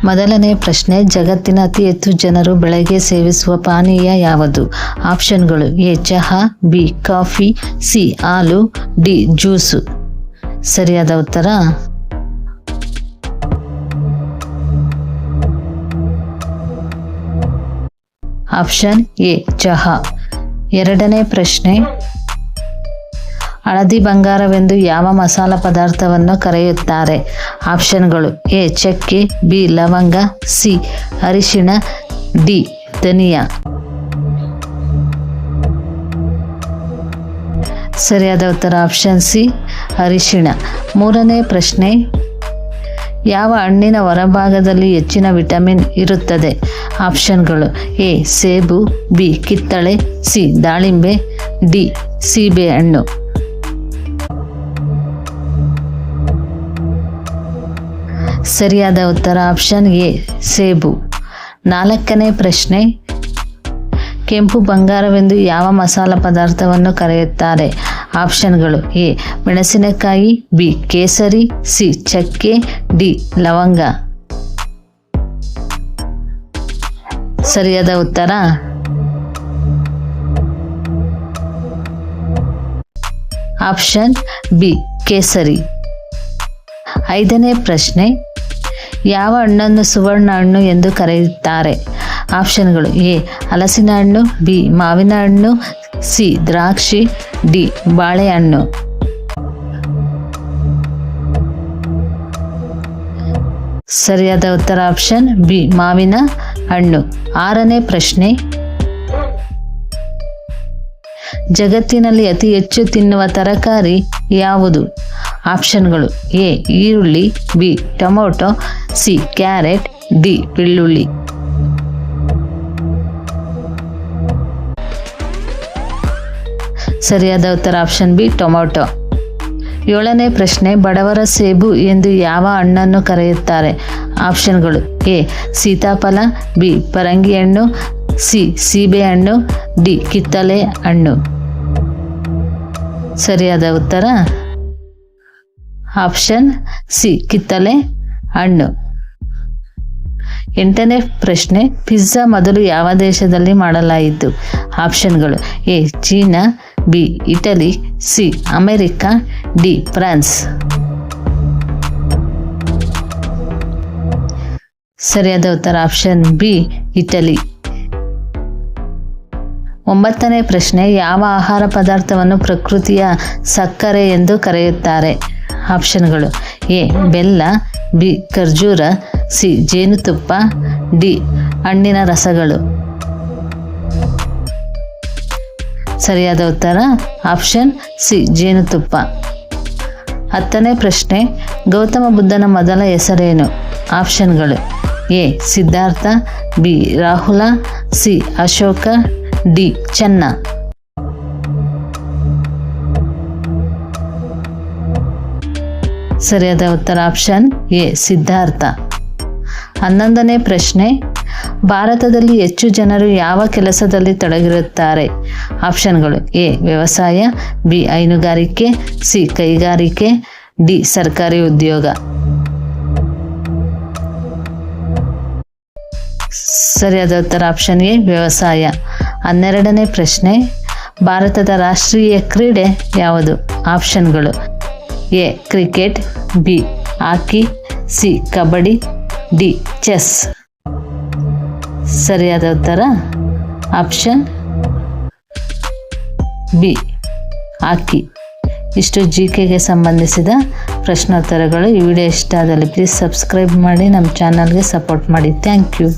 ಮೊದಲನೇ ಪ್ರಶ್ನೆ, ಜಗತ್ತಿನ ಅತಿ ಹೆಚ್ಚು ಜನರು ಬೆಳಗ್ಗೆ ಸೇವಿಸುವ ಪಾನೀಯ ಯಾವುದು? ಆಪ್ಷನ್ಗಳು: ಎ ಚಹಾ, ಬಿ ಕಾಫಿ, ಸಿ ಹಾಲು, ಡಿ ಜ್ಯೂಸು. ಸರಿಯಾದ ಉತ್ತರ ಆಪ್ಷನ್ ಎ ಚಹಾ. ಎರಡನೇ ಪ್ರಶ್ನೆ, ಹಳದಿ ಬಂಗಾರವೆಂದು ಯಾವ ಮಸಾಲ ಪದಾರ್ಥವನ್ನು ಕರೆಯುತ್ತಾರೆ? ಆಪ್ಷನ್ಗಳು: ಎ ಚಕ್ಕೆ, ಬಿ ಲವಂಗ, ಸಿ ಅರಿಶಿಣ, ಡಿ ಧನಿಯಾ. ಸರಿಯಾದ ಉತ್ತರ ಆಪ್ಷನ್ ಸಿ ಅರಿಶಿಣ. ಮೂರನೇ ಪ್ರಶ್ನೆ, ಯಾವ ಹಣ್ಣಿನ ಹೊರಭಾಗದಲ್ಲಿ ಹೆಚ್ಚಿನ ವಿಟಮಿನ್ ಇರುತ್ತದೆ? ಆಪ್ಷನ್ಗಳು: ಎ ಸೇಬು, ಬಿ ಕಿತ್ತಳೆ, ಸಿ ದಾಳಿಂಬೆ, ಡಿ ಸೀಬೆ ಹಣ್ಣು. ಸರಿಯಾದ ಉತ್ತರ ಆಪ್ಷನ್ ಎ ಸೇಬು. ನಾಲ್ಕನೇ ಪ್ರಶ್ನೆ, ಕೆಂಪು ಬಂಗಾರವೆಂದು ಯಾವ ಮಸಾಲ ಪದಾರ್ಥವನ್ನು ಕರೆಯುತ್ತಾರೆ? ಆಪ್ಷನ್ಗಳು: ಎ ಮೆಣಸಿನಕಾಯಿ, ಬಿ ಕೇಸರಿ, ಸಿ ಚಕ್ಕೆ, ಡಿ ಲವಂಗ. ಸರಿಯಾದ ಉತ್ತರ ಆಪ್ಷನ್ ಬಿ ಕೇಸರಿ. ಐದನೇ ಪ್ರಶ್ನೆ, ಯಾವ ಹಣ್ಣನ್ನು ಸುವರ್ಣ ಹಣ್ಣು ಎಂದು ಕರೆಯುತ್ತಾರೆ? ಆಪ್ಷನ್ಗಳು: ಎ ಹಲಸಿನ ಹಣ್ಣು, ಬಿ ಮಾವಿನ ಹಣ್ಣು, ಸಿ ದ್ರಾಕ್ಷಿ, ಡಿ ಬಾಳೆಹಣ್ಣು. ಸರಿಯಾದ ಉತ್ತರ ಆಪ್ಷನ್ ಬಿ ಮಾವಿನ ಹಣ್ಣು. ಆರನೇ ಪ್ರಶ್ನೆ, ಜಗತ್ತಿನಲ್ಲಿ ಅತಿ ಹೆಚ್ಚು ತಿನ್ನುವ ತರಕಾರಿ ಯಾವುದು? ಆಪ್ಷನ್ಗಳು: ಎ ಈರುಳ್ಳಿ, B tomato, C carrot, D ಬೆಳ್ಳುಳ್ಳಿ. ಸರಿಯಾದ ಉತ್ತರ ಆಪ್ಷನ್ ಬಿ ಟೊಮೊಟೊ. ಏಳನೇ ಪ್ರಶ್ನೆ, ಬಡವರ ಸೇಬು ಎಂದು ಯಾವ ಹಣ್ಣನ್ನು ಕರೆಯುತ್ತಾರೆ? ಆಪ್ಷನ್ಗಳು: ಎ ಸೀತಾಫಲ, ಬಿ ಪರಂಗಿ ಹಣ್ಣು, ಸಿ ಸೀಬೆ ಹಣ್ಣು, ಡಿ ಕಿತ್ತಳೆ ಹಣ್ಣು. ಸರಿಯಾದ ಉತ್ತರ ಆಪ್ಷನ್ ಸಿ ಕಿತ್ತಳೆ ಹಣ್ಣು. ಎಂಟನೇ ಪ್ರಶ್ನೆ, ಪಿಜ್ಜಾ ಮೊದಲು ಯಾವ ದೇಶದಲ್ಲಿ ಮಾಡಲಾಯಿತು? ಆಪ್ಷನ್ಗಳು: A China, B Italy, C America, D France. ಸರಿಯಾದ ಉತ್ತರ ಆಪ್ಷನ್ ಬಿ ಇಟಲಿ. ಒಂಬತ್ತನೇ ಪ್ರಶ್ನೆ, ಯಾವ ಆಹಾರ ಪದಾರ್ಥವನ್ನು ಪ್ರಕೃತಿಯ ಸಕ್ಕರೆ ಎಂದು ಕರೆಯುತ್ತಾರೆ? ಆಪ್ಷನ್ಗಳು: ಎ ಬೆಲ್ಲ, ಬಿ ಖರ್ಜೂರ, ಸಿ ಜೇನುತುಪ್ಪ, ಡಿ ಹಣ್ಣಿನ ರಸಗಳು. ಸರಿಯಾದ ಉತ್ತರ ಆಪ್ಷನ್ ಸಿ ಜೇನುತುಪ್ಪ. ಹತ್ತನೇ ಪ್ರಶ್ನೆ, ಗೌತಮ ಬುದ್ಧನ ಮೊದಲ ಹೆಸರೇನು? ಆಪ್ಷನ್ಗಳು: A Siddhartha, B Rahula, C Ashoka, D Channa. ಸರಿಯಾದ ಉತ್ತರ ಆಪ್ಷನ್ ಎ ಸಿದ್ಧಾರ್ಥ. 11ನೇ ಪ್ರಶ್ನೆ, ಭಾರತದಲ್ಲಿ ಹೆಚ್ಚು ಜನರು ಯಾವ ಕೆಲಸದಲ್ಲಿ ತೊಡಗಿರುತ್ತಾರೆ? ಆಪ್ಷನ್ಗಳು: ಎ ವ್ಯವಸಾಯ, ಬಿ ಹೈನುಗಾರಿಕೆ, ಸಿ ಕೈಗಾರಿಕೆ, ಡಿ ಸರ್ಕಾರಿ ಉದ್ಯೋಗ. ಸರಿಯಾದ ಉತ್ತರ ಆಪ್ಷನ್ ಎ ವ್ಯವಸಾಯ. 12ನೇ ಪ್ರಶ್ನೆ, ಭಾರತದ ರಾಷ್ಟ್ರೀಯ ಕ್ರೀಡೆ ಯಾವುದು? ಆಪ್ಷನ್ಗಳು: A cricket, B hockey, C kabaddi, D chess. ಸರಿಯಾದ ಉತ್ತರ ಆಪ್ಷನ್ ಬಿ ಹಾಕಿ. ಇಷ್ಟು ಜಿಕೆಗೆ ಸಂಬಂಧಿಸಿದ ಪ್ರಶ್ನೋತ್ತರಗಳು. ಈ ವಿಡಿಯೋ ಇಷ್ಟ ಆದಲ್ಲಿ ಪ್ಲೀಸ್ ಸಬ್ಸ್ಕ್ರೈಬ್ ಮಾಡಿ, ನಮ್ಮ ಚಾನಲ್ಗೆ ಸಪೋರ್ಟ್ ಮಾಡಿ. Thank you.